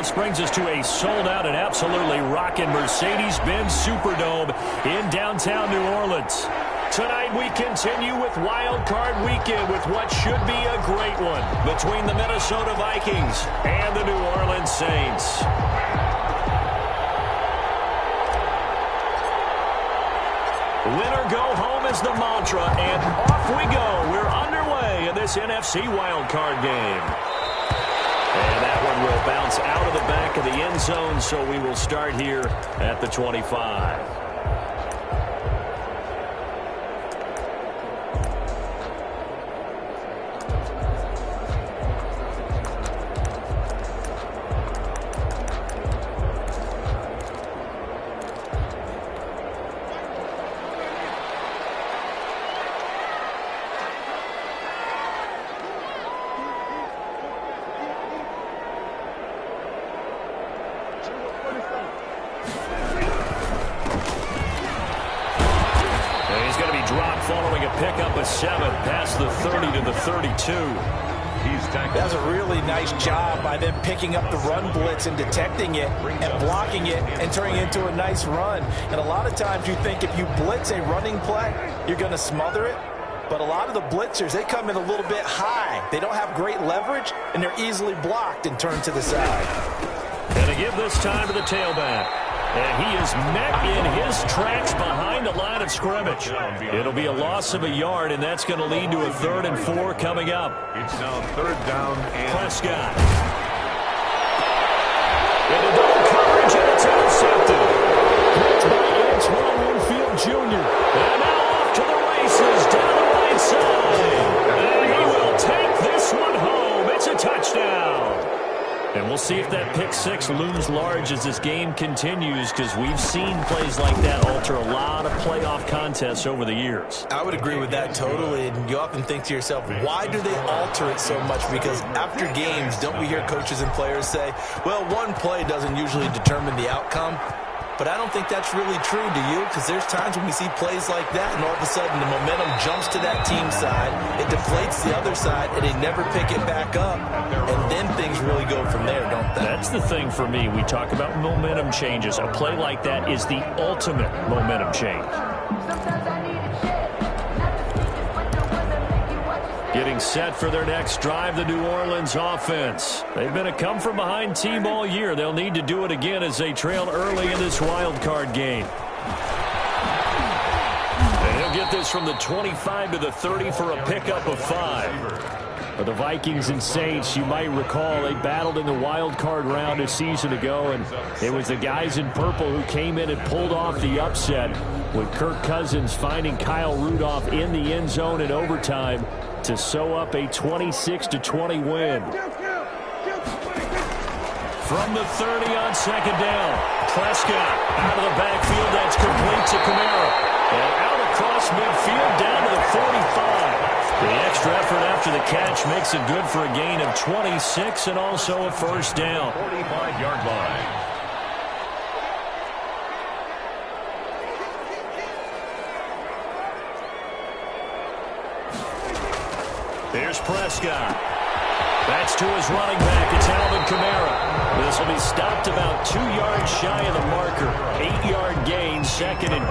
this brings us to a sold-out and absolutely rocking Mercedes-Benz Superdome in downtown New Orleans. Tonight we continue with Wild Card Weekend with what should be a great one between the Minnesota Vikings and the New Orleans Saints. Winner go home is the mantra, and off we go. We're underway in this NFC Wild Card game. And that one will bounce out of the back of the end zone, so we will start here at the 25. Pickup of 7 past the 30 to the 32. That's a really nice job by them picking up the run blitz and detecting it and blocking it and turning it into a nice run. And a lot of times you think if you blitz a running play, you're going to smother it. But a lot of the blitzers, they come in a little bit high. They don't have great leverage, and they're easily blocked and turned to the side. And to give this time to the tailback. And he is met in his tracks behind the line of scrimmage. It'll be a loss of a yard, and that's going to lead to a 3rd and 4 coming up. It's now 3rd down and Prescott. Into double coverage, and it's intercepted. Catch by Antoine Winfield Jr. And now off to the races down the right side. And he will take this one home. It's a touchdown. And we'll see if that pick 6 looms large as this game continues, because we've seen plays like that alter a lot of playoff contests over the years. I would agree with that totally. And you often think to yourself, why do they alter it so much? Because after games, don't we hear coaches and players say, well, one play doesn't usually determine the outcome? But I don't think that's really true, do you? Because there's times when we see plays like that, and all of a sudden the momentum jumps to that team side, it deflates the other side, and they never pick it back up. And then things really go from there, don't they? That's the thing for me. We talk about momentum changes. A play like that is the ultimate momentum change. Getting set for their next drive, the New Orleans offense. They've been a come-from-behind team all year. They'll need to do it again as they trail early in this wild card game. And he'll get this from the 25 to the 30 for a pickup of 5. For the Vikings and Saints, you might recall they battled in the wild card round a season ago, and it was the guys in purple who came in and pulled off the upset, with Kirk Cousins finding Kyle Rudolph in the end zone in overtime to sew up a 26-20 win. From the 30 on 2nd down, Prescott out of the backfield. That's complete to Kamara. And out across midfield down to the 45. The extra effort after the catch makes it good for a gain of 26 and also a 1st down. 45-yard line. Here's Prescott. That's to his running back. It's Alvin Kamara. This will be stopped about 2 yards shy of the marker. 8-yard gain, 2nd and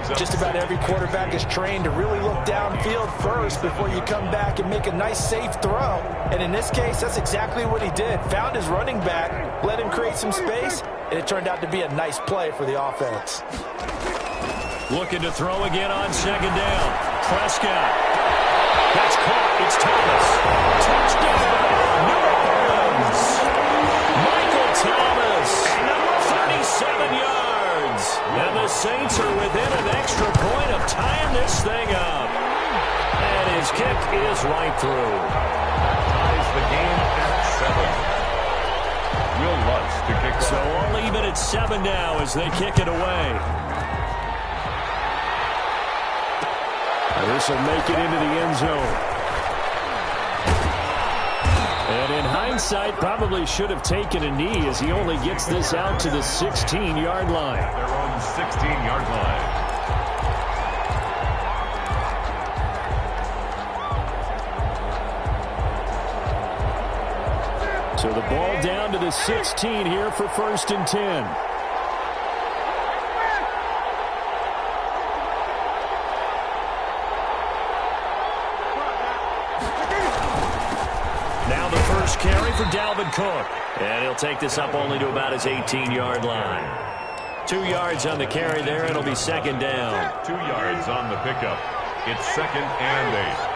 2. Just about every quarterback is trained to really look downfield first before you come back and make a nice, safe throw. And in this case, that's exactly what he did. Found his running back, let him create some space, and it turned out to be a nice play for the offense. Looking to throw again on 2nd down. Prescott. That's caught. It's Thomas. Touchdown, New Orleans. Michael Thomas, 37 yards. And the Saints are within an extra point of tying this thing up. And his kick is right through. Ties the game at 7. Will Lutz to kick off. So all even at 7 now as they kick it away. This will make it into the end zone. And in hindsight, probably should have taken a knee as he only gets this out to the 16-yard line. Their own 16-yard line. So the ball down to the 16 here for 1st and 10. Now the first carry for Dalvin Cook. And he'll take this up only to about his 18-yard line. 2 yards on the carry there. It'll be 2nd down. 2 yards on the pickup. It's 2nd and 8.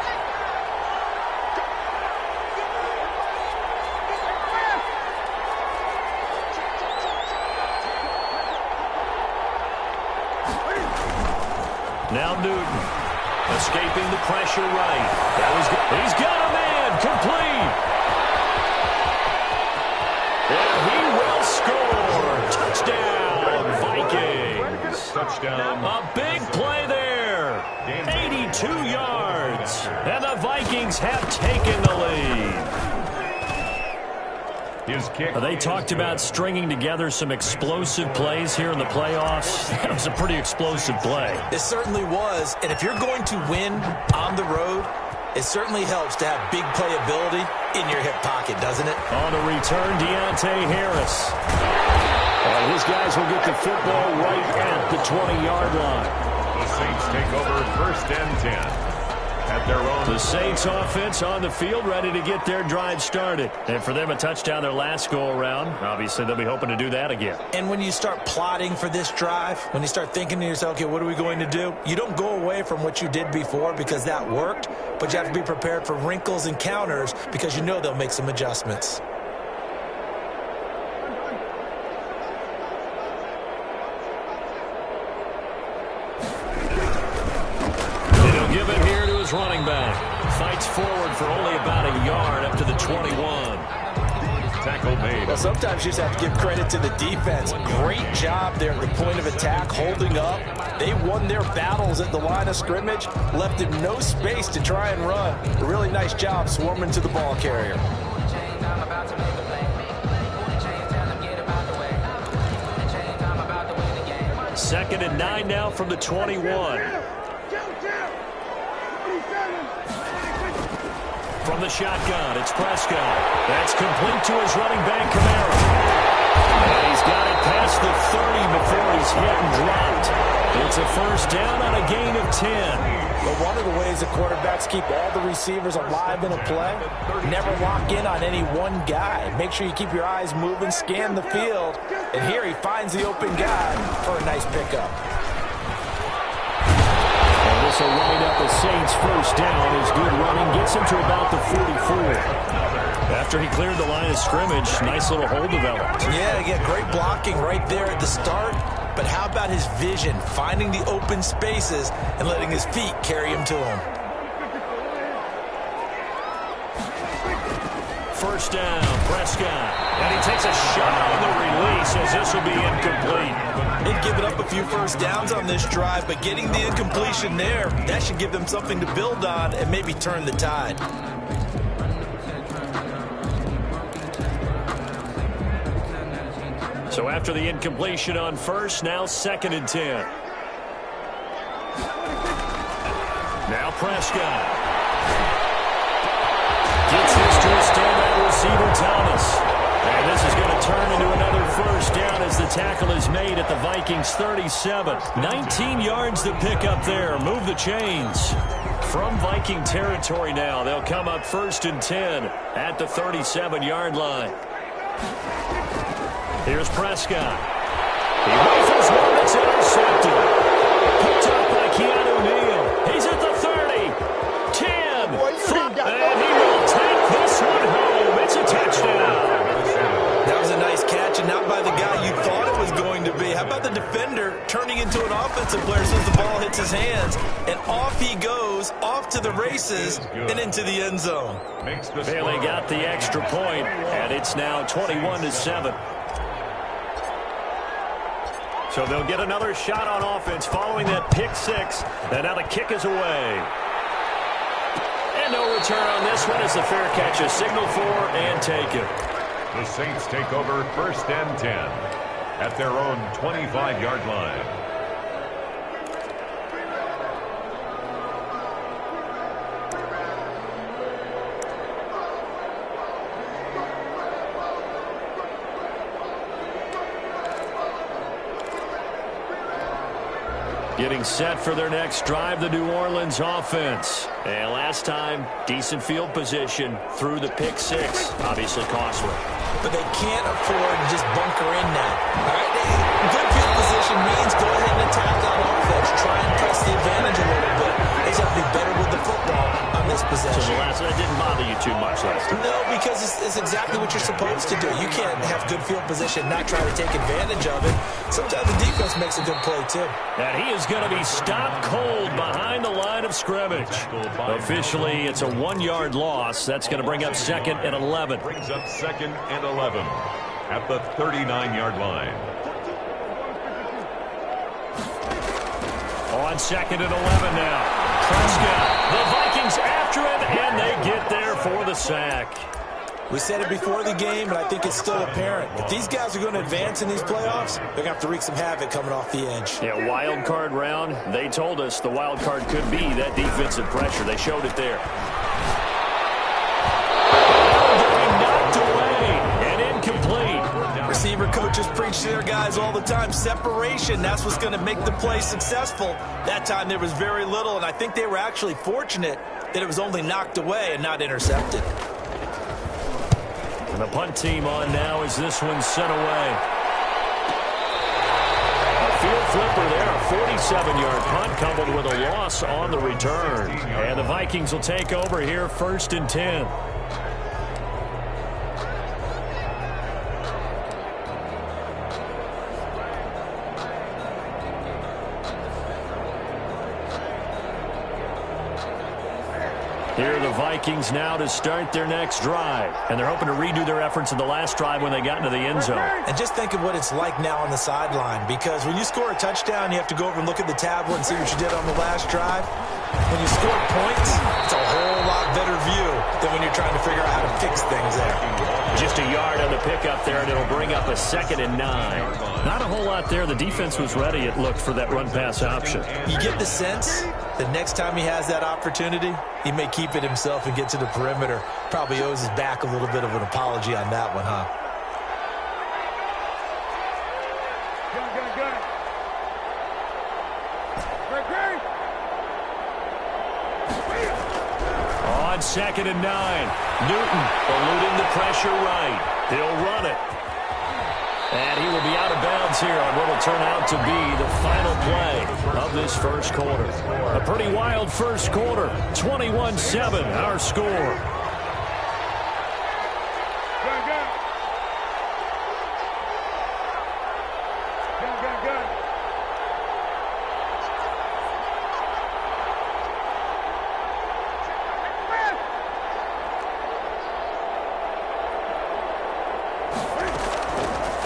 Now Newton, escaping the pressure right. He's got a man, complete. And he will score. Touchdown, Vikings. Touchdown. A big play there. 82 yards. And the Vikings have taken the lead. His kick. They talked about stringing together some explosive plays here in the playoffs. That was a pretty explosive play. It certainly was. And if you're going to win on the road, it certainly helps to have big playability in your hip pocket, doesn't it? On the return, Deontay Harris. And his guys will get the football right at the 20-yard line. The Saints take over 1st and 10. At their own. The Saints offense on the field, ready to get their drive started. And for them, a touchdown their last go-around. Obviously, they'll be hoping to do that again. And when you start plotting for this drive, when you start thinking to yourself, okay, what are we going to do? You don't go away from what you did before because that worked, but you have to be prepared for wrinkles and counters because you know they'll make some adjustments. Running back fights forward for only about a yard up to the 21. Tackle made. Well, sometimes you just have to give credit to the defense. Great job there at the point of attack, holding up. They won their battles at the line of scrimmage, left him no space to try and run. A really nice job swarming to the ball carrier. 2nd and 9 now from the 21. From the shotgun, it's Prescott. That's complete to his running back, Kamara. And he's got it past the 30 before he's hit and dropped. It's a 1st down on a gain of 10. But one of the ways the quarterbacks keep all the receivers alive in a play, never lock in on any one guy. Make sure you keep your eyes moving, scan the field. And here he finds the open guy for a nice pickup. This will wind up the Saints' 1st down. His good running gets him to about the 44. After he cleared the line of scrimmage, nice little hole developed. Yeah, again, great blocking right there at the start. But how about his vision, finding the open spaces and letting his feet carry him to him? 1st down, Prescott. And he takes a shot on the release as this will be incomplete. They've given up a few 1st downs on this drive, but getting the incompletion there, that should give them something to build on and maybe turn the tide. So after the incompletion on 1st, now 2nd and 10. Now Prescott. Gets this to his standout receiver, Thomas. And this is going to turn into another 1st down as the tackle is made at the Vikings 37. 19 yards to pick up there. Move the chains. From Viking territory now, they'll come up 1st and 10 at the 37-yard line. Here's Prescott. He rifles one that's intercepted. Picked up by Keanu Neal. He's at the 30. 10. And he will take this one home. It's a touchdown. That was a nice catch, and not by the guy you thought it was going to be. How about the defender turning into an offensive player as soon as the ball hits his hands? And off he goes, off to the races, and into the end zone. Bailey got the extra point, and it's now 21-7. So they'll get another shot on offense following that pick 6. And now the kick is away. And no return on this one as the fair catch is signaled for and taken. The Saints take over 1st and 10 at their own 25-yard line. Getting set for their next drive, the New Orleans offense. And last time, decent field position through the pick six. Obviously costly. But they can't afford to just bunker in now. All right, good field position means go ahead and attack on offense. Try and press the advantage a little bit. They just have to be better with the football on this possession. So that didn't bother you too much last time? No, because it's exactly what you're supposed to do. You can't have good field position, not try to take advantage of it. Sometimes the defense makes a good play, too. And he is going to be stopped cold behind the line of scrimmage. Officially, it's a 1-yard loss. That's going to bring up 2nd and 11. Brings up 2nd and 11 at the 39-yard line. On 2nd and 11 now. Prescott. The Vikings after him, and they get there for the sack. We said it before the game, and I think it's still apparent. If these guys are going to advance in these playoffs, they're going to have to wreak some havoc coming off the edge. Yeah, wild card round. They told us the wild card could be that defensive pressure. They showed it there. Knocked away and incomplete. Receiver coaches preach to their guys all the time. Separation, that's what's going to make the play successful. That time there was very little, and I think they were actually fortunate that it was only knocked away and not intercepted. And the punt team on now as this one's sent away. A field flipper there, a 47-yard punt coupled with a loss on the return. And the Vikings will take over here 1st and 10. Here are the Vikings now to start their next drive. And they're hoping to redo their efforts in the last drive when they got into the end zone. And just think of what it's like now on the sideline. Because when you score a touchdown, you have to go over and look at the tablet and see what you did on the last drive. When you score points, it's a whole lot better view than when you're trying to figure out how to fix things there. Just a yard on the pickup there, and it'll bring up a 2nd and 9. Not a whole lot there. The defense was ready, it looked, for that run-pass option. You get the sense that next time he has that opportunity, he may keep it himself and get to the perimeter. Probably owes his back a little bit of an apology on that one, huh? On 2nd and 9, Newton eluding the pressure right. He'll run it. And he will be out of bounds here on what will turn out to be the final play of this first quarter. A pretty wild first quarter. 21-7, our score.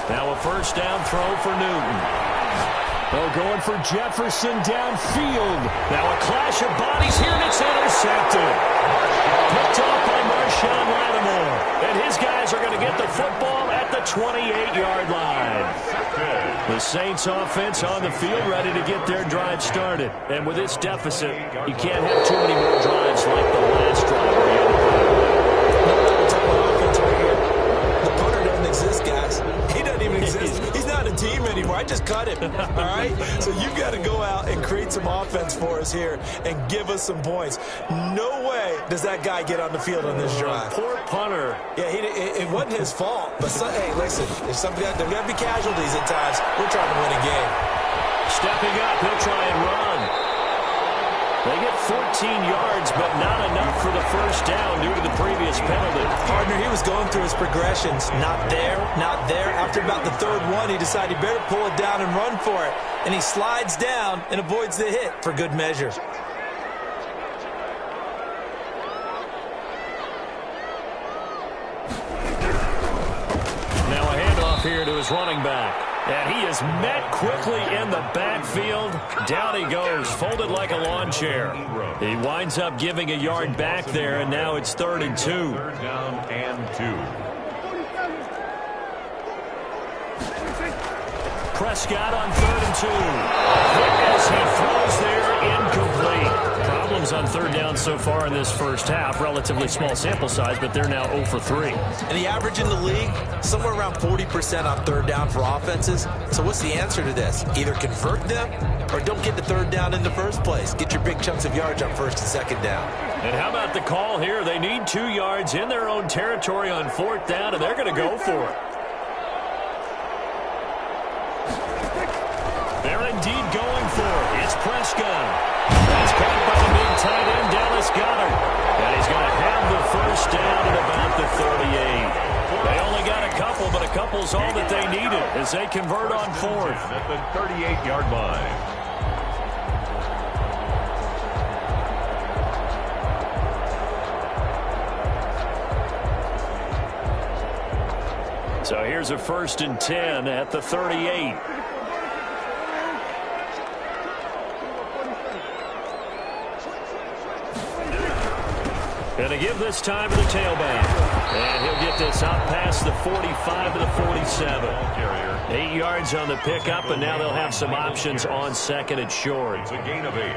Now a first down throw for Newton. Oh, going for Jefferson downfield. Now a clash of bodies here, and it's intercepted. Picked off by Marshawn Lattimore. And his guys are going to get the football at the 28-yard line. The Saints offense on the field ready to get their drive started. And with this deficit, you can't have too many more drives like the last drive where you had to put it away. Exist, guys. He doesn't even exist. He's not a team anymore. I just cut him. All right? So you've got to go out and create some offense for us here and give us some points. No way does that guy get on the field on this drive. Poor punter. Yeah, it wasn't his fault. But, hey, listen, if there's going to be casualties at times, we're trying to win a game. Stepping up, he'll try and run. They get 14 yards, but not enough for the first down due to the previous penalty. Partner, he was going through his progressions. Not there, not there. After about the third one, he decided he better pull it down and run for it. And he slides down and avoids the hit for good measure. Now a handoff here to his running back. And he is met quickly in the backfield. Down he goes, folded like a lawn chair. He winds up giving a yard back there, and now it's 3rd and 2. 3rd down and 2. Prescott on 3rd and 2. Quick as he throws there, incomplete. Problems on third down so far in this first half. Relatively small sample size, but they're now 0 for 3. And the average in the league, somewhere around 40% on third down for offenses. So what's the answer to this? Either convert them or don't get the third down in the first place. Get your big chunks of yards on first and second down. And how about the call here? They need 2 yards in their own territory on fourth down, and they're going to go for it. They're indeed going for it. It's Prescott. That's caught by the big tight end, Dallas Goedert. And he's going to have the first down at about the 38. They only got a couple, but a couple's all that they needed as they convert on fourth. At the 38-yard line. So here's a 1st and 10 at the 38. Going to give this time to the tailback. And he'll get this up past the 45 to the 47. 8 yards on the pickup, and now they'll have some options on second and short. It's a gain of 8.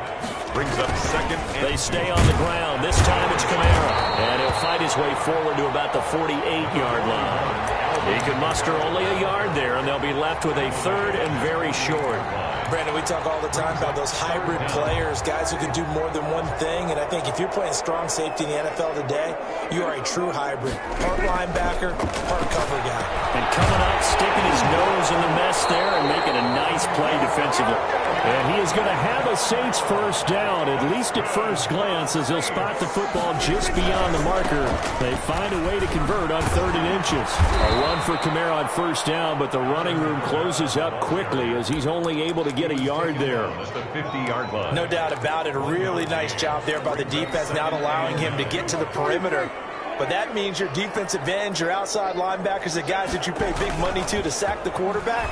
Brings up second. They stay on the ground. This time it's Kamara. And he'll fight his way forward to about the 48-yard line. He can muster only a yard there, and they'll be left with a 3rd and very short. Brandon, we talk all the time about those hybrid players, guys who can do more than one thing. And I think if you're playing strong safety in the NFL today, you are a true hybrid. Part linebacker, part cover guy. And coming up, sticking his nose in the mess there and making a nice play defensively. And he is going to have a Saints first down, at least at first glance, as he'll spot the football just beyond the marker. They find a way to convert on 3rd and inches. A run for Kamara on first down, but the running room closes up quickly as he's only able to get a yard there. At the 50-yard line. No doubt about it. A really nice job there by the defense, not allowing him to get to the perimeter. But that means your defensive ends, your outside linebackers, the guys that you pay big money to sack the quarterback,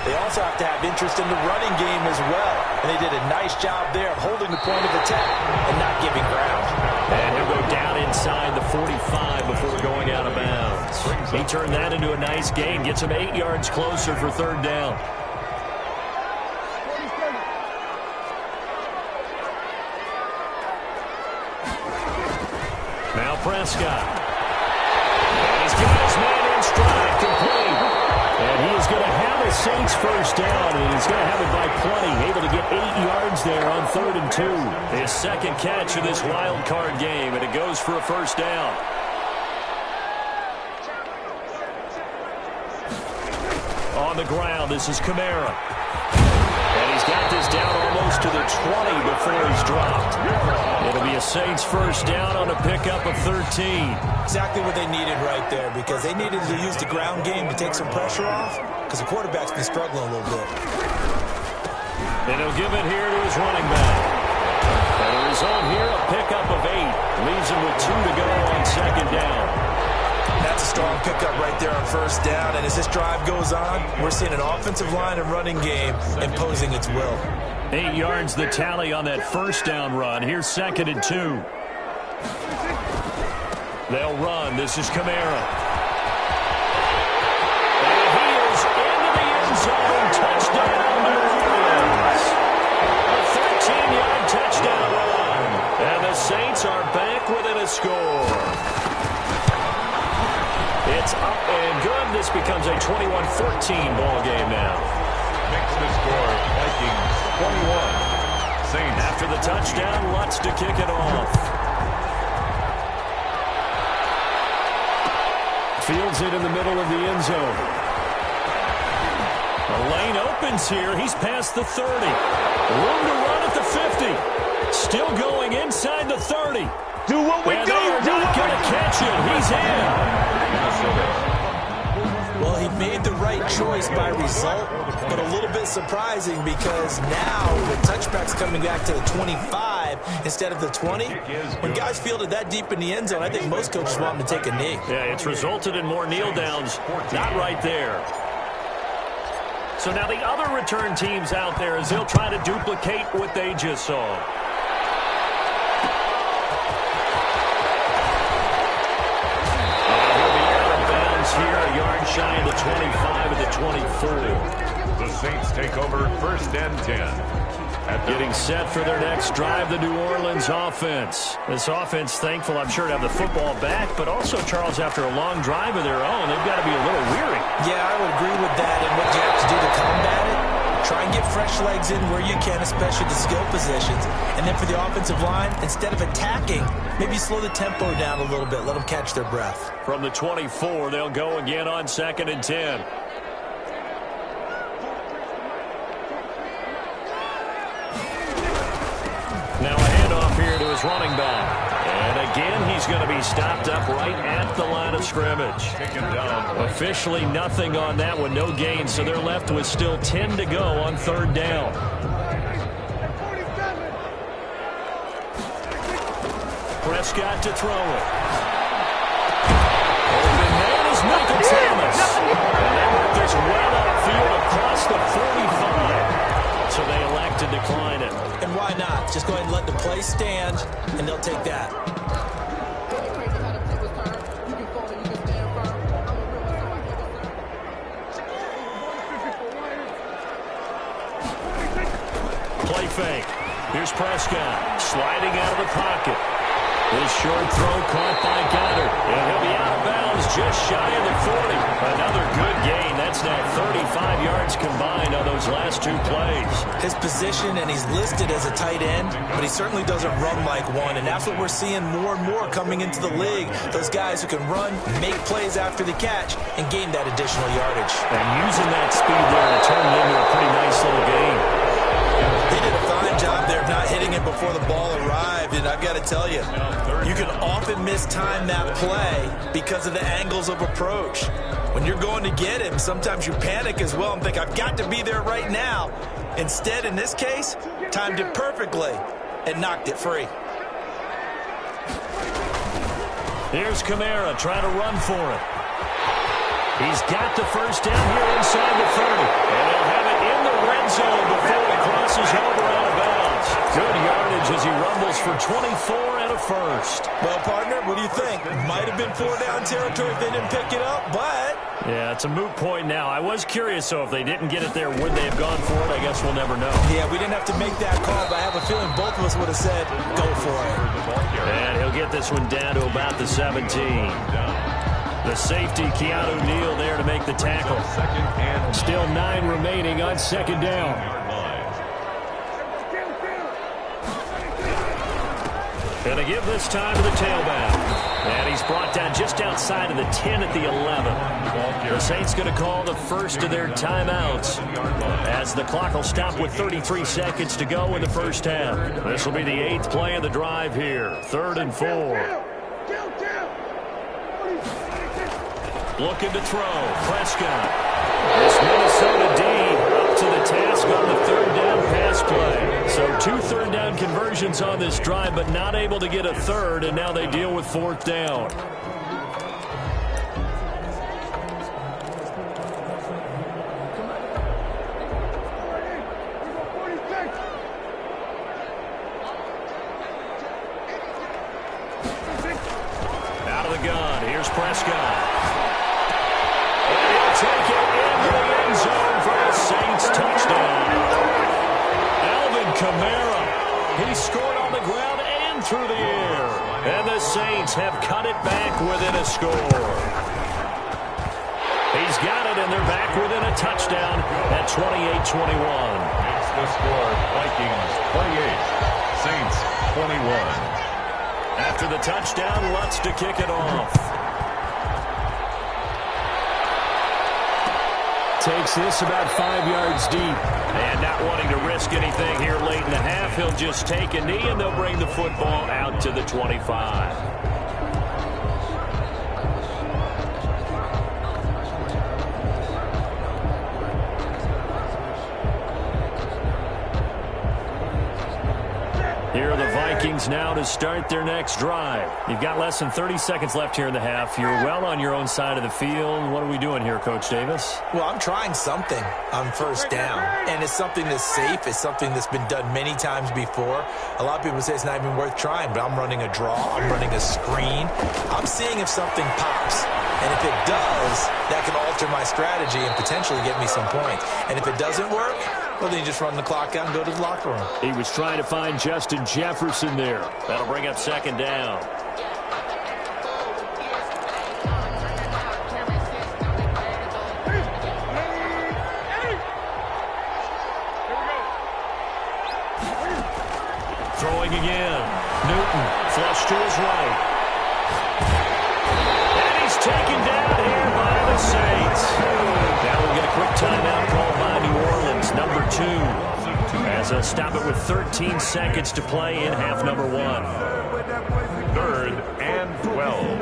they also have to have interest in the running game as well. And they did a nice job there of holding the point of attack and not giving ground. And he'll go down inside the 45 before going out of bounds. He turned that into a nice gain, gets him 8 yards closer for 3rd down. Now Prescott. And he's got his man in stride, complete. And he is going to have a Saints first down, and he's going to have it by plenty. Able to get 8 yards there on 3rd and 2. His second catch of this wild card game, and it goes for a first down. On the ground, this is Kamara. And he's got this down almost to the 20 before he's dropped. It'll be a Saints first down on a pickup of 13. Exactly what they needed right there, because they needed to use the ground game to take some pressure off, because the quarterback's been struggling a little bit. And he'll give it here to his running back. And the result here, a pickup of 8. Leaves him with 2 to go on second down. That's a strong pickup right there on first down. And as this drive goes on, we're seeing an offensive line and running game imposing its will. 8 yards the tally on that first down run. Here's 2nd and 2. They'll run. This is Kamara. And he is into the end zone. Touchdown, New Orleans. A 13-yard touchdown run. And the Saints are back within a score. It's up and good. This becomes a 21-14 ball game now. Makes the score Vikings 21. Saints. After the touchdown, Lutz to kick it off. Fields it in the middle of the end zone. The lane opens here. He's past the 30. Room to run at the 50. Still going inside the 30. Do what we and do. They are not going to catch it. He's in. Well, he made the right choice by result, but a little bit surprising because now the touchback's coming back to the 25 instead of the 20. When guys fielded that deep in the end zone, I think most coaches want them to take a knee. Yeah, it's resulted in more kneel downs. Not right there. So now the other return teams out there as they'll try to duplicate what they just saw. Here, a yard shy of the 25 at the 24. The Saints take over 1st and 10. Getting set for their next drive, the New Orleans offense. This offense, thankful, I'm sure, to have the football back, but also, Charles, after a long drive of their own, they've got to be a little weary. Yeah, I would agree with that. And what you have to do to combat it, try and get fresh legs in where you can, especially the skill positions. And then for the offensive line, instead of attacking, maybe slow the tempo down a little bit. Let them catch their breath. From the 24, they'll go again on 2nd and 10. Now a handoff here to his running back. And again, he's going to be stopped up right at the line of scrimmage. Officially nothing on that one, no gain, so they're left with still 10 to go on 3rd down. Prescott to throw it. Open man is Michael Thomas. And that worked this well upfield across the 45. So they elect to decline it. And why not? Just go ahead and let the play stand, and they'll take that. Play fake. Here's Prescott sliding out of the pocket. His short throw caught by Goddard. And he'll be out of bounds just shy of the 40. Another good gain. That's now 35 yards combined on those last 2 plays. His position, and he's listed as a tight end, but he certainly doesn't run like one. And that's what we're seeing more and more coming into the league. Those guys who can run, make plays after the catch, and gain that additional yardage. And using that speed there to turn it into a pretty nice little gain. He did a fine job there of not hitting it before the ball arrived, and I've got to tell you, you can often mistime that play because of the angles of approach. When you're going to get him, sometimes you panic as well and think, I've got to be there right now. Instead, in this case, timed it perfectly and knocked it free. Here's Kamara trying to run for it. He's got the first down here inside the 30. And he'll have it in the red zone before he crosses over out of bounds. Good yardage as he rumbles for 24 and a first. Well, partner, what do you think? Might have been 4-down territory if they didn't pick it up, but... Yeah, it's a moot point now. I was curious, so if they didn't get it there, would they have gone for it? I guess we'll never know. Yeah, we didn't have to make that call, but I have a feeling both of us would have said, go for it. And he'll get this one down to about the 17. The safety, Keanu Neal, there to make the tackle. Still 9 remaining on 2nd down. And they give this time to the tailback. And he's brought down just outside of the 10 at the 11. The Saints going to call the first of their timeouts as the clock will stop with 33 seconds to go in the first half. This will be the 8th play of the drive here. 3rd and 4. Looking to throw. Prescott. This Minnesota D up to the task on the 3rd down pass play. So 2 third-down conversions on this drive, but not able to get a 3rd, and now they deal with 4th down. Out of the gun. Here's Prescott. Take it into the end zone for a Saints touchdown. Alvin Kamara. He scored on the ground and through the air. And the Saints have cut it back within a score. He's got it, and they're back within a touchdown at 28-21. It's the score. Vikings 28, Saints 21. After the touchdown, Lutz to kick it off. Takes this about 5 yards deep. And not wanting to risk anything here late in the half, he'll just take a knee, and they'll bring the football out to the 25. Here are the Vikings now to start their next drive. You've got less than 30 seconds left here in the half. You're well on your own side of the field. What are we doing here, Coach Davis? Well, I'm trying something on 1st down, and it's something that's safe. It's something that's been done many times before. A lot of people say it's not even worth trying, but I'm running a draw. I'm running a screen. I'm seeing if something pops. And if it does, that can alter my strategy and potentially get me some points. And if it doesn't work, Well, then you just run the clock out and go to the locker room. He was trying to find Justin Jefferson there. That'll bring up second down. Throwing again. Newton, flush to his right. And he's taken down here by the Saints. Now we'll get a quick timeout called by New Orleans, number 2. As they'll stop it with 13 seconds to play in half number 1. 3rd and 12.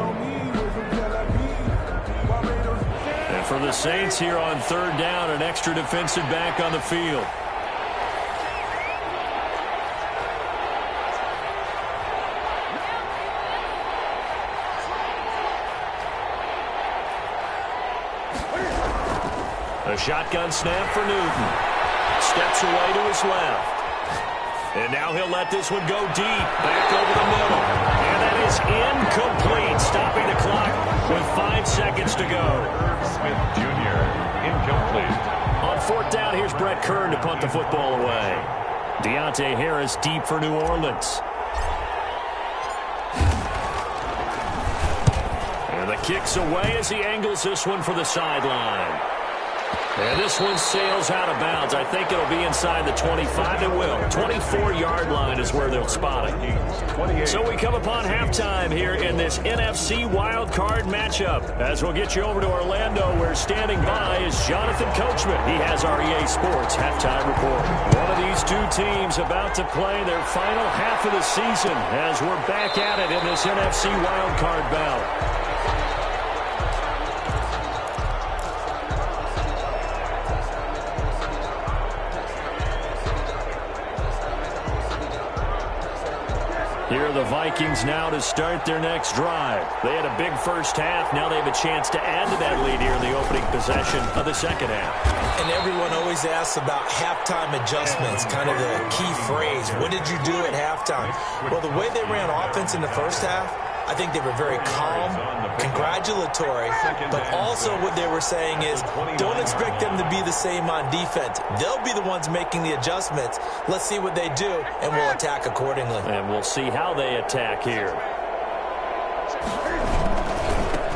And for the Saints here on 3rd down, an extra defensive back on the field. A shotgun snap for Newton. Steps away to his left. And now he'll let this one go deep. Back over the middle. And that is incomplete. Stopping the clock with 5 seconds to go. Smith Jr. incomplete. On 4th down, here's Brett Kern to punt the football away. Deontay Harris deep for New Orleans. And the kick's away as he angles this one for the sideline. And this one sails out of bounds. I think it'll be inside the 25. It will. 24-yard line is where they'll spot it. So we come upon halftime here in this NFC Wild Card matchup. As we'll get you over to Orlando, where standing by is Jonathan Coachman. He has our EA Sports halftime report. One of these two teams about to play their final half of the season as we're back at it in this NFC Wild Card bout. Here are the Vikings now to start their next drive. They had a big first half. Now they have a chance to add to that lead here in the opening possession of the second half. And everyone always asks about halftime adjustments, kind of the key phrase. What did you do at halftime? Well, the way they ran offense in the first half, I think they were very calm, congratulatory, but also what they were saying is don't expect them to be the same on defense. They'll be the ones making the adjustments. Let's see what they do, and we'll attack accordingly. And we'll see how they attack here.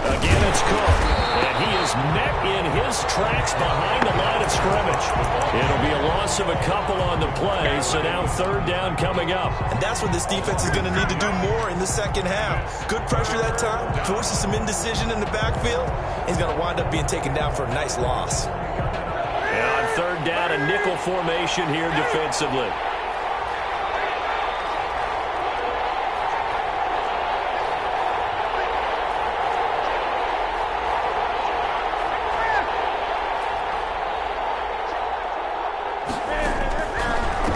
Again, it's Cook. And he is met in his tracks behind the line of scrimmage. It'll be a loss of a couple on the play, so now 3rd down coming up. And that's what this defense is going to need to do more in the second half. Good pressure that time, forces some indecision in the backfield. He's going to wind up being taken down for a nice loss. And on 3rd down, a nickel formation here defensively.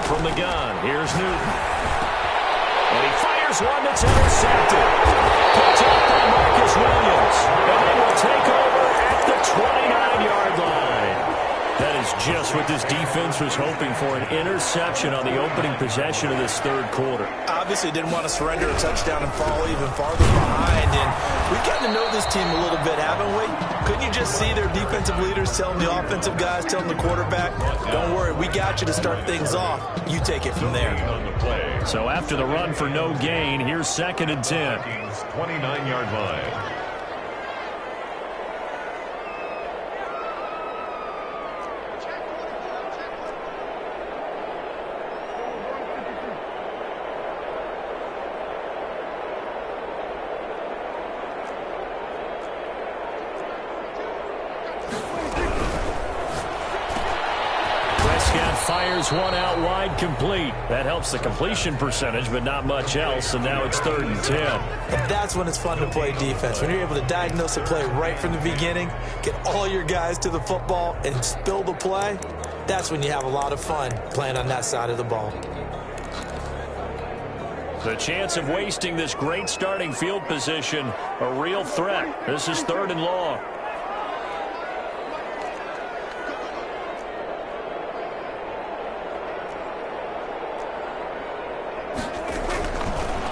From the gun, here's Newton. And he fires one that's intercepted. Picked up by Marcus Williams. And they will take over at the 29-yard line. That is just what this defense was hoping for, an interception on the opening possession of this 3rd quarter. Obviously didn't want to surrender a touchdown and fall even farther behind. And we've gotten to know this team a little bit, haven't we? Couldn't you just see their defensive leaders telling the offensive guys, telling the quarterback, don't worry, we got you to start things off. You take it from there. So after the run for no gain, here's 2nd and 10. 29-yard line. Fires one out wide, complete. That helps the completion percentage, but not much else, and now it's 3rd and 10. And that's when it's fun to play defense. When you're able to diagnose a play right from the beginning, get all your guys to the football, and spill the play, that's when you have a lot of fun playing on that side of the ball. The chance of wasting this great starting field position, a real threat. This is 3rd and long.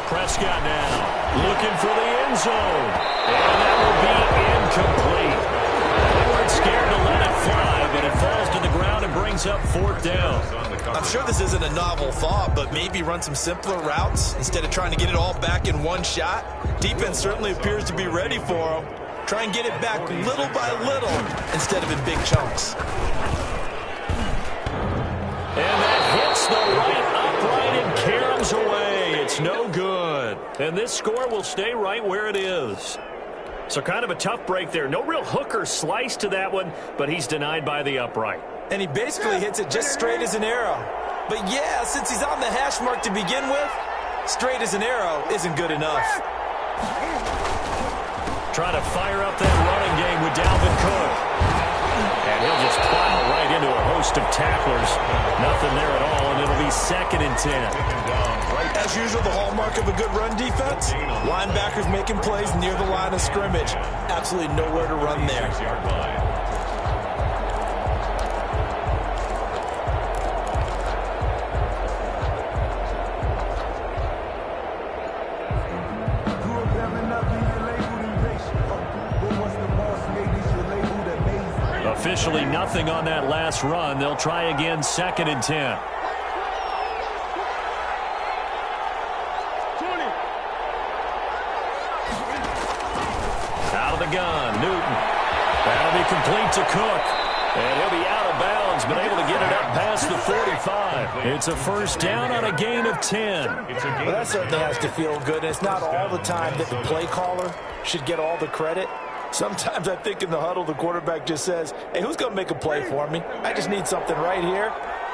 Prescott now looking for the end zone. And that will be incomplete. They weren't scared to let it fly, but it falls to the ground and brings up 4th down. I'm sure this isn't a novel thought, but maybe run some simpler routes instead of trying to get it all back in one shot. Defense certainly appears to be ready for him. Try and get it back little by little instead of in big chunks. And that hits the right upright and caroms away. It's no good. And this score will stay right where it is. So kind of a tough break there. No real hook or slice to that one, but he's denied by the upright. And he basically hits it just straight as an arrow. But yeah, since he's on the hash mark to begin with, straight as an arrow isn't good enough. Trying to fire up that running game with Dalvin Cook. And he'll just plow right into a host of tacklers. Nothing there at all, and it'll be 2nd and 10. As usual, the hallmark of a good run defense, linebackers making plays near the line of scrimmage. Absolutely nowhere to run there. Officially nothing on that last run. They'll try again, 2nd and 10. Out of the gun, Newton. That'll be complete to Cook. And he'll be out of bounds, but able to get it up past the 45. It's a 1st down on a gain of 10. Well, that certainly has to feel good. And it's not all the time that the play caller should get all the credit. Sometimes I think in the huddle, the quarterback just says, hey, who's going to make a play for me? I just need something right here.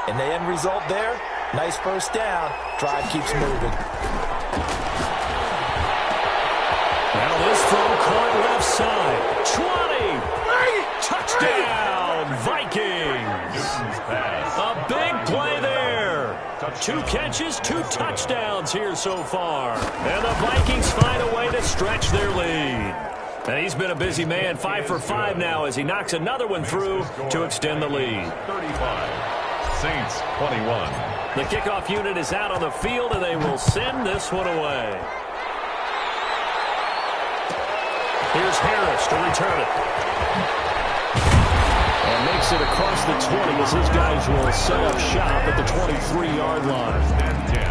And the end result there, nice 1st down. Drive keeps moving. Now this throw caught left side. 20. Touchdown, Vikings. A big play there. 2 catches, 2 touchdowns here so far. And the Vikings find a way to stretch their lead. And he's been a busy man, 5 for 5 now as he knocks another one through to extend the lead. 35, Saints 21. The kickoff unit is out on the field, and they will send this one away. Here's Harris to return it. And makes it across the 20 as his guys will set up shop at the 23-yard line. 10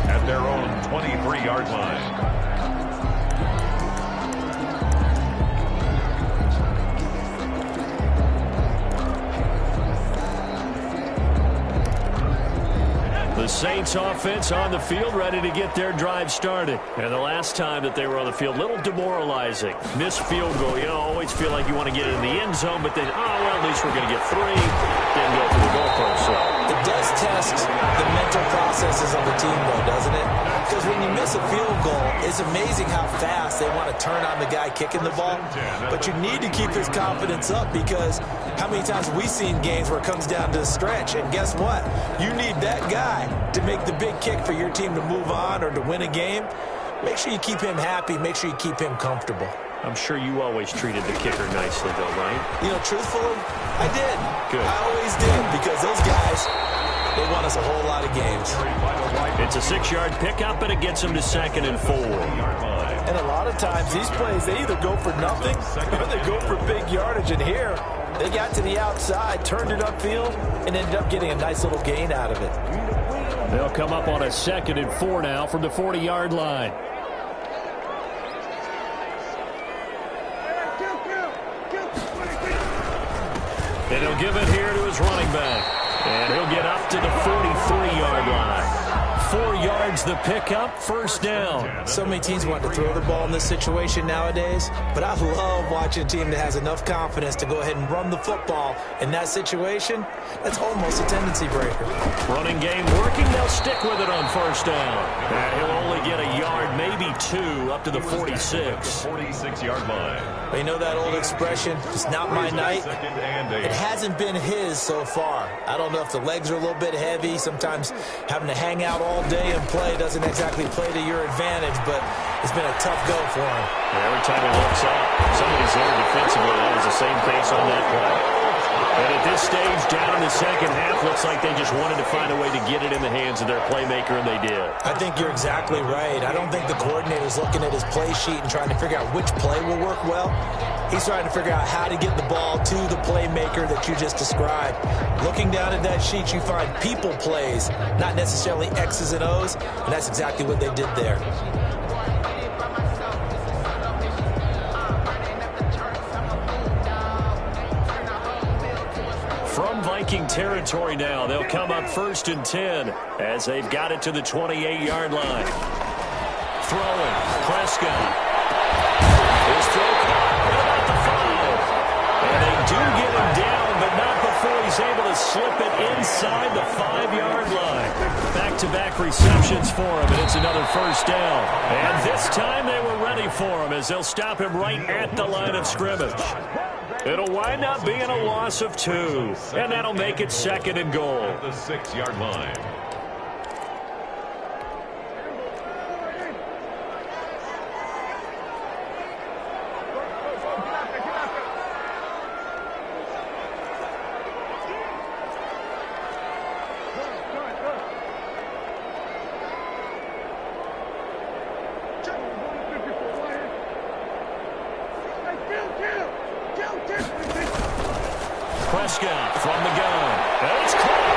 at their own 23-yard line. The Saints offense on the field, ready to get their drive started. And the last time that they were on the field, a little demoralizing. Missed field goal. You know, always feel like you want to get it in the end zone, but then, oh, well, at least we're going to get 3. Didn't go for the goalpost. So It does test the mental processes of a team, though, doesn't it? Because when you miss a field goal, it's amazing how fast they want to turn on the guy kicking the ball. But you need to keep his confidence up because how many times have we seen games where it comes down to a stretch, and guess what? You need that guy to make the big kick for your team to move on or to win a game. Make sure you keep him happy. Make sure you keep him comfortable. I'm sure you always treated the kicker nicely, though, right? You know, truthfully, I did. Good. I always did because those guys, they won us a whole lot of games. It's a 6-yard pickup, and it gets them to 2nd and 4. And a lot of times, these plays, they either go for nothing or they go for big yardage. And here, they got to the outside, turned it upfield, and ended up getting a nice little gain out of it. They'll come up on a 2nd and 4 now from the 40-yard line. And he'll give it here to his running back. And he'll get up to the 43-yard line. 4 yards the pickup, 1st down. So many teams want to throw the ball in this situation nowadays, but I love watching a team that has enough confidence to go ahead and run the football. In that situation, that's almost a tendency breaker. Running game working, they'll stick with it on 1st down. And he'll only get a yard, maybe 2, up to the 46. 46-yard line. You know that old expression, it's not my night? It hasn't been his so far. I don't know if the legs are a little bit heavy. Sometimes having to hang out all day and play doesn't exactly play to your advantage, but it's been a tough go for him. Every time he looks up, somebody's there defensively that has the same pace on that play. And at this stage, down in the second half, looks like they just wanted to find a way to get it in the hands of their playmaker, and they did. I think you're exactly right. I don't think the coordinator's looking at his play sheet and trying to figure out which play will work well. He's trying to figure out how to get the ball to the playmaker that you just described. Looking down at that sheet, you find people plays, not necessarily X's and O's, and that's exactly what they did there. From Viking territory now, they'll come up 1st and 10 as they've got it to the 28-yard line. Throwing, Prescott. His throw caught at about the 5. And they do get him down, but not before he's able to slip it inside the 5-yard line. Back-to-back receptions for him, and it's another 1st down. And this time they were ready for him as they'll stop him right at the line of scrimmage. It'll wind up being a loss of 2, and that'll make it 2nd and goal. At the 6-yard line. Prescott from the gun. It's caught.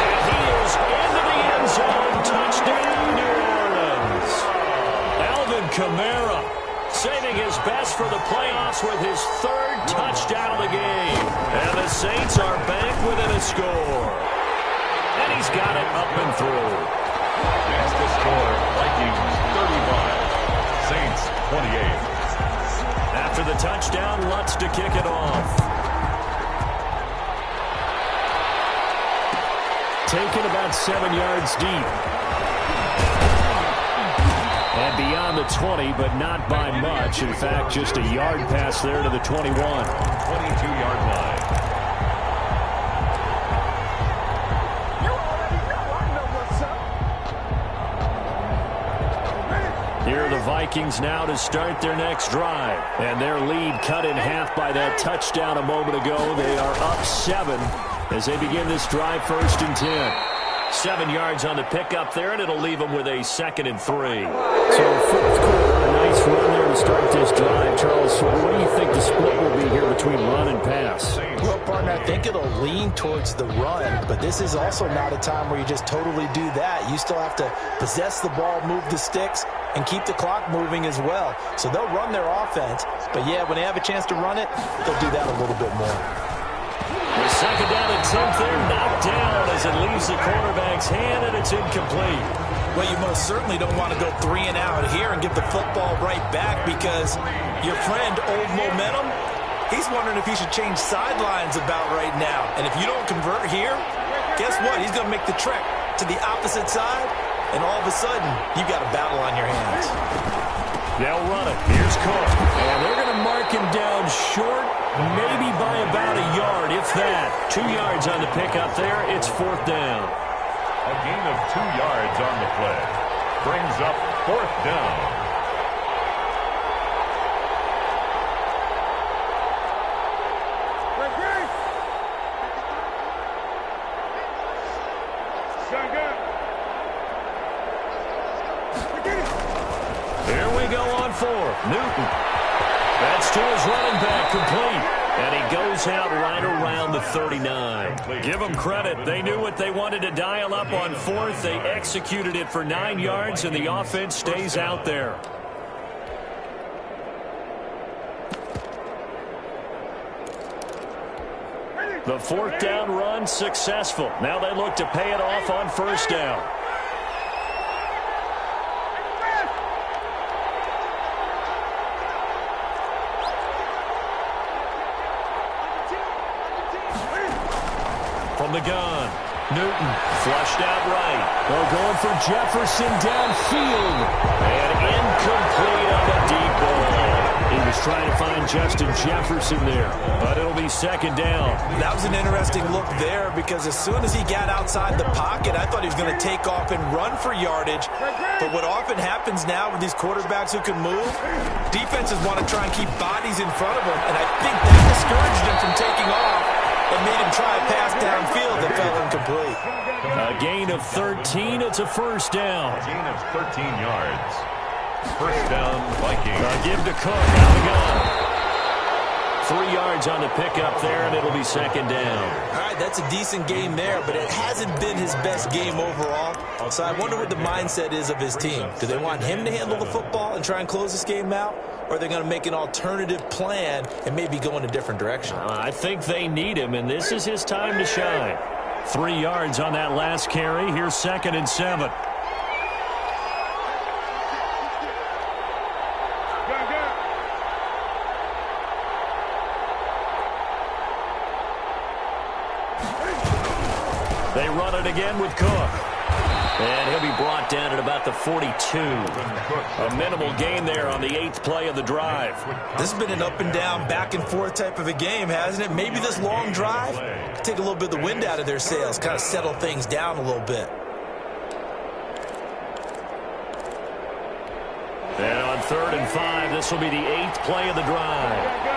And he is into the end zone. Touchdown, New Orleans. Alvin Kamara saving his best for the playoffs with his 3rd touchdown of the game. And the Saints are back within a score. And he's got it up and through. That's the score. Vikings 35. Saints 28. After the touchdown, Lutz to kick it off. Taken about 7 yards deep. And beyond the 20, but not by much. In fact, just a yard pass there to the 21. 22-yard line. Here are the Vikings now to start their next drive. And their lead cut in half by that touchdown a moment ago. They are up 7 as they begin this drive, 1st and 10. 7 yards on the pickup there, and it'll leave them with a 2nd and 3. So 4th quarter, a nice run there to start this drive. Charles, so what do you think the split will be here between run and pass? Well, partner, I think it'll lean towards the run, but this is also not a time where you just totally do that. You still have to possess the ball, move the sticks, and keep the clock moving as well. So they'll run their offense, but yeah, when they have a chance to run it, they'll do that a little bit more. The 2nd down attempt there knocked down as it leaves the quarterback's hand, and it's incomplete. Well, you most certainly don't want to go 3 and out here and give the football right back because your friend, Old Momentum, he's wondering if he should change sidelines about right now. And if you don't convert here, guess what? He's going to make the trek to the opposite side, and all of a sudden, you've got a battle on your hands. They'll run it. Here's Cook. And they're going to mark him down short, maybe by about a yard, if that. 2 yards on the pickup there. It's 4th down. A gain of 2 yards on the play. Brings up 4th down. Here we go on 4. Newton. That's to his running back, complete. And he goes out right around the 39. Give them credit. They knew what they wanted to dial up on 4th. They executed it for 9 yards, and the offense stays out there. The 4th down run successful. Now they look to pay it off on 1st down. From the gun, Newton flushed out right. They're going for Jefferson downfield. And incomplete on the deep ball. He was trying to find Justin Jefferson there, but it'll be 2nd down. That was an interesting look there because as soon as he got outside the pocket, I thought he was going to take off and run for yardage. But what often happens now with these quarterbacks who can move, defenses want to try and keep bodies in front of them, and I think that discouraged him from taking off. and made him try a pass downfield that fell incomplete. A gain of 13. It's a first down. A gain of 13 yards. First down, Vikings. Give to Cook. Out the gun. 3 yards on the pickup there, and it'll be second down. All right, that's a decent game there, but it hasn't been his best game overall. So I wonder what the mindset is of his team. Do they want him to handle the football and try and close this game out? Or are they going to make an alternative plan and maybe go in a different direction? I think they need him, and this is his time to shine. 3 yards on that last carry. Here's 2nd and 7. They run it again with Cook. And he'll be brought down at about the 42. A minimal gain there on the 8th play of the drive. This has been an up and down, back and forth type of a game, hasn't it? Maybe this long drive could take a little bit of the wind out of their sails, kind of settle things down a little bit. And on 3rd and 5, this will be the 8th play of the drive.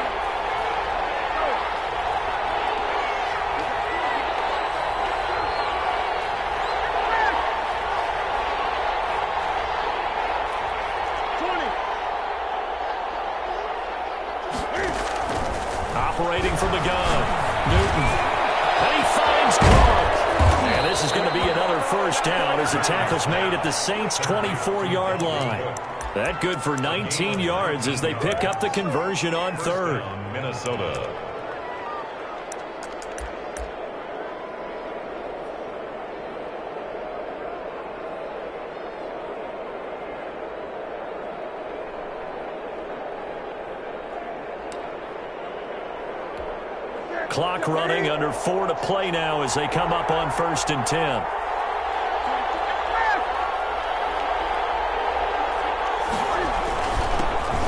Operating from the gun, Newton. And he finds Cook. And this is going to be another first down as the tackle's made at the Saints' 24-yard line. That good for 19 yards as they pick up the conversion on 3rd. Minnesota. Clock running, under 4 to play now as they come up on 1st and 10.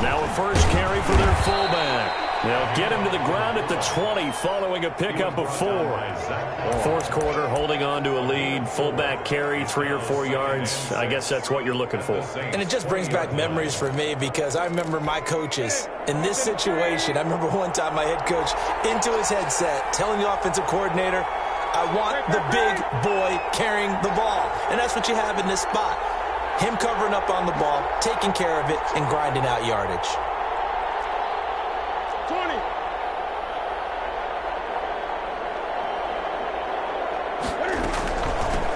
Now a first carry for their fullback. They'll get him to the ground at the 20 following a pickup of 4. 4th quarter, holding on to a lead. Fullback carry, 3 or 4 yards. I guess that's what you're looking for. And it just brings back memories for me because I remember my coaches in this situation. I remember one time my head coach into his headset telling the offensive coordinator, I want the big boy carrying the ball. And that's what you have in this spot. Him covering up on the ball, taking care of it, and grinding out yardage.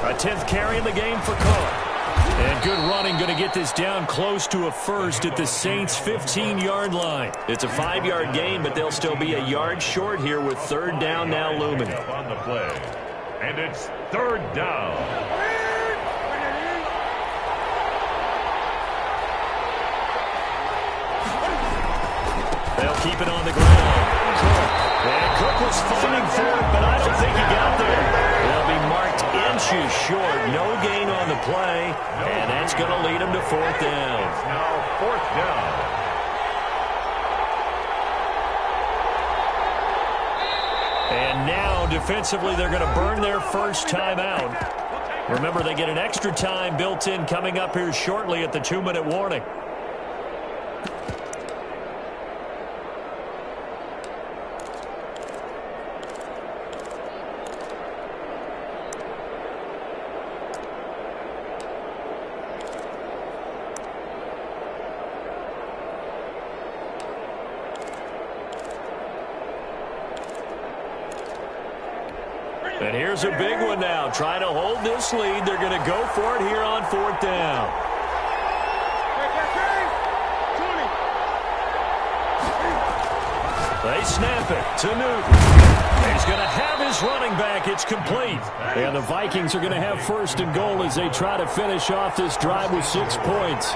A 10th carry in the game for Cook. And good running, going to get this down close to a first at the Saints' 15-yard line. It's a 5-yard gain, but they'll still be a yard short here with 3rd down now looming. On the play. And it's 3rd down. They'll keep it on the ground. And Cook was fighting for it, but I don't think he got there. They'll be marked inches short. No gain on the play, and that's going to lead them to 4th down. It's now 4th down. And now, defensively, they're going to burn their first timeout. Remember, they get an extra time built in coming up here shortly at the 2-minute warning. And here's a big one now. Trying to hold this lead. They're going to go for it here on 4th down. They snap it to Newton. He's going to have his running back. It's complete. And the Vikings are going to have 1st and goal as they try to finish off this drive with 6 points.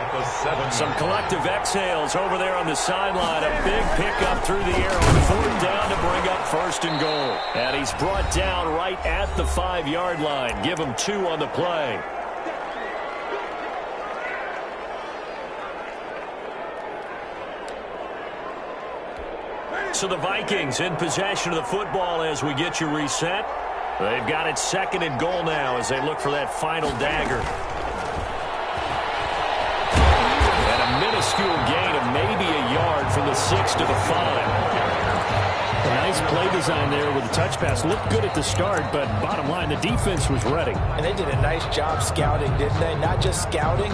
Some collective exhales over there on the sideline. A big pickup through the air on 4th down to bring up 1st and goal. And he's brought down right at the 5-yard line. Give him 2 on the play. So the Vikings in possession of the football as we get you reset. They've got it 2nd and goal now as they look for that final dagger. And a minuscule gain of maybe a yard from the 6 to the 5. A nice play design there with the touch pass. Looked good at the start, but bottom line, the defense was ready. And they did a nice job scouting, didn't they? Not just scouting,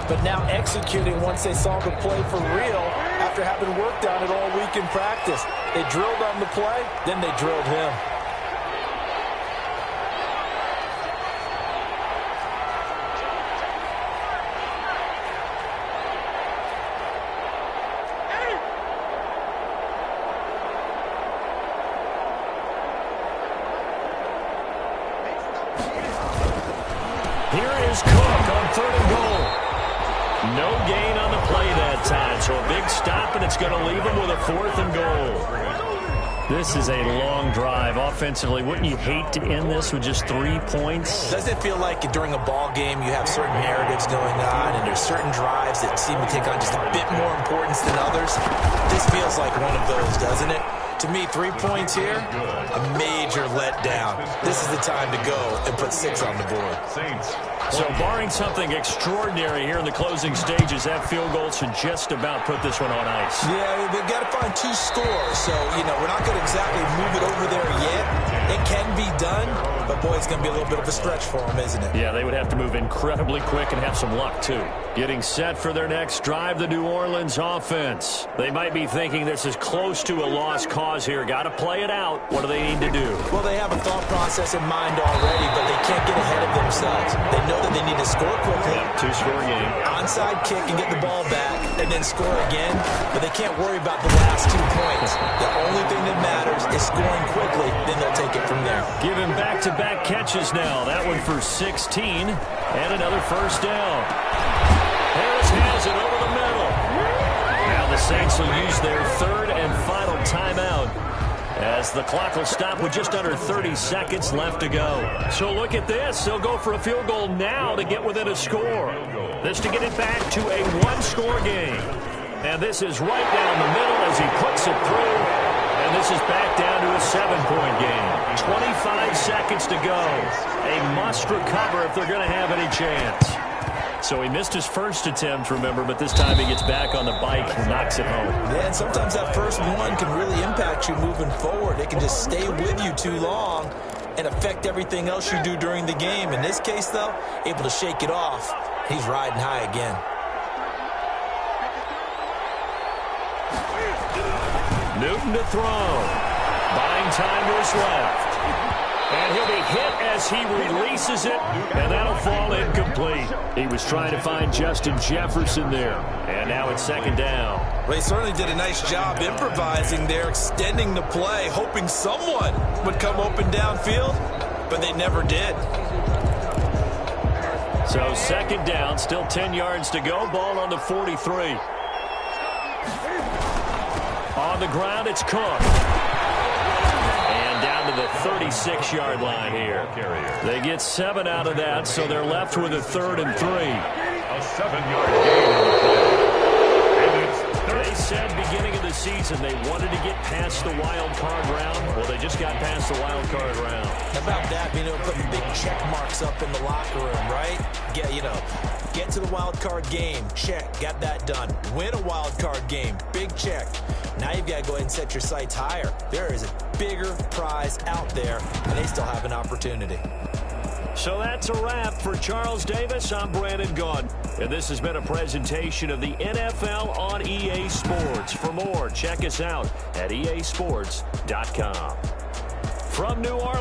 but now executing once they saw the play for real after having worked on it all week in practice. They drilled on the play, then they drilled him. Here is Cook on 3rd and goal. No gain on the play that time, so a big stop, and it's going to leave him with a 4th and goal. This is a long drive offensively. Wouldn't you hate to end this with just 3 points? Doesn't it feel like during a ball game you have certain narratives going on and there's certain drives that seem to take on just a bit more importance than others? This feels like one of those, doesn't it? To me, 3 points here, a major letdown. This is the time to go and put 6 on the board. So barring something extraordinary here in the closing stages, that field goal should just about put this one on ice. Yeah, we've got to find 2 scores. So, we're not going to exactly move it over there yet. It can be done, but boy, it's going to be a little bit of a stretch for them, isn't it? Yeah, they would have to move incredibly quick and have some luck, too. Getting set for their next drive, the New Orleans offense. They might be thinking this is close to a lost cause here. Got to play it out. What do they need to do? Well, they have a thought process in mind already, but they can't get ahead of themselves. They know that they need to score quickly. Yeah, 2-score game. Onside kick and get the ball back and then score again, but they can't worry about the last 2 points. The only thing that matters is scoring quickly, then they'll take it from there. Giving back-to-back catches now. That one for 16 and another first down. Harris has it over the middle. Now the Saints will use their 3rd and final timeout as the clock will stop with just under 30 seconds left to go. So look at this. They'll go for a field goal now to get within a score. This to get it back to a 1-score game. And this is right down the middle as he puts it through. And this is back down to a 7-point game. 25 seconds to go. A must recover if they're going to have any chance. So he missed his first attempt, remember, but this time he gets back on the bike and knocks it home. Yeah, and sometimes that first one can really impact you moving forward. It can just stay with you too long and affect everything else you do during the game. In this case, though, able to shake it off. He's riding high again. Newton to throw. Buying time to his left. And he'll be hit as he releases it, and that'll fall incomplete. He was trying to find Justin Jefferson there, and now it's 2nd down. Well, he certainly did a nice job improvising there, extending the play, hoping someone would come open downfield, but they never did. So 2nd down, still 10 yards to go, ball on the 43. On the ground, it's Cook. To the 36-yard line here. They get 7 out of that, so they're left with a 3rd and 3. A 7-yard gain on the play. And it's They said beginning of the season they wanted to get past the wild card round. Well, they just got past the wild card round. How about that, being able to put big check marks up in the locker room, right? Get to the wild card game, check, got that done. Win a wild card game, big check. Now you've got to go ahead and set your sights higher. There is a bigger prize out there, and they still have an opportunity. So that's a wrap for Charles Davis. I'm Brandon Gaudin, and this has been a presentation of the NFL on EA Sports. For more, check us out at easports.com. From New Orleans.